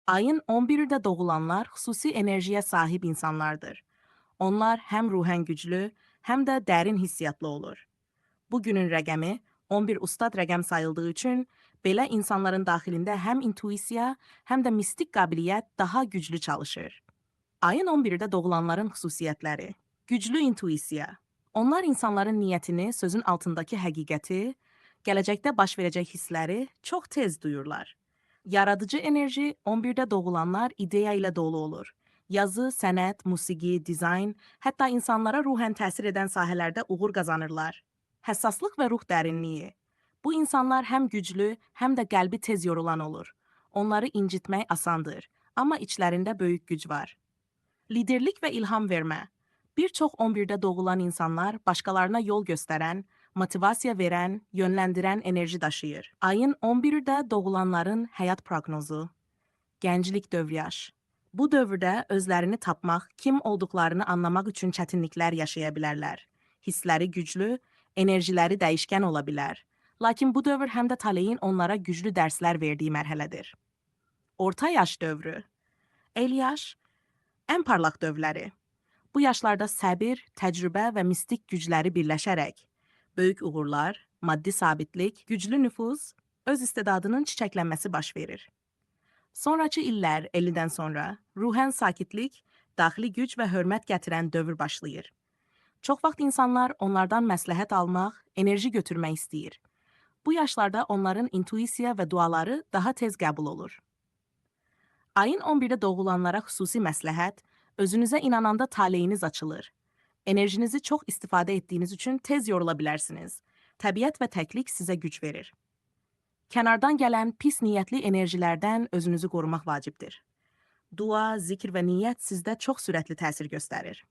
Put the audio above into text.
Ayın 11'inde doğulanlar xüsusi enerjiye sahip insanlardır. Onlar hem ruhen güçlü hem de derin hissiyatlı olur. Bu günün rəqəmi 11 ustad rəqəm sayıldığı üçün belə insanların daxilində həm intuisiya, həm də mistik qabiliyyət daha güclü çalışır. Ayın 11'də doğulanların xüsusiyyətləri. Güclü intuisiya. Onlar insanların niyyətini, sözün altındakı həqiqəti, gələcəkdə baş verəcək hissləri çox tez duyurlar. Yaradıcı enerji 11'də doğulanlar ideya ilə dolu olur. Yazı, sənət, musiqi, dizayn, hətta insanlara ruhən təsir edən sahələrdə uğur qazanırlar. Həssaslıq və ruh dərinliyi. Bu insanlar həm güclü, həm də qəlbi tez yorulan olur. Onları incitmək asandır, amma içlərində böyük güc var. Liderlik və ilham vermə. Bir çox 11'də doğulan insanlar başqalarına yol göstərən, motivasiya verən, yönləndirən enerji daşıyır. Ayın 11'də doğulanların həyat proqnozu. Gənclik dövr-yaş. Bu dövrdə özlərini tapmaq, kim olduqlarını anlamaq üçün çətinliklər yaşaya bilərlər. Hissləri güclü, enerjiləri dəyişkən ola bilər. Lakin bu dövr həm də taleyin onlara güclü dərslər verdiyi mərhələdir. Orta yaş dövrü. El yaş, ən parlaq dövrləri. Bu yaşlarda səbir, təcrübə və mistik gücləri birləşərək böyük uğurlar, maddi sabitlik, güclü nüfuz, öz istedadının çiçəklənməsi baş verir. Sonrakı illər 50'dən sonra ruhən sakitlik, daxili güc və hörmət gətirən dövr başlayır. Çox vaxt insanlar onlardan məsləhət almaq, enerji götürmək istəyir. Bu yaşlarda onların intuisiya və duaları daha tez qəbul olur. Ayın 11'də doğulanlara xüsusi məsləhət, özünüzə inananda taleyiniz açılır. Enerjinizi çox istifadə etdiyiniz üçün tez yorula bilərsiniz. Təbiət və təklik sizə güc verir. Kənardan gələn pis niyyətli enerjilərdən özünüzü qorumaq vacibdir. Dua, zikr və niyyət sizdə çox sürətli təsir göstərir.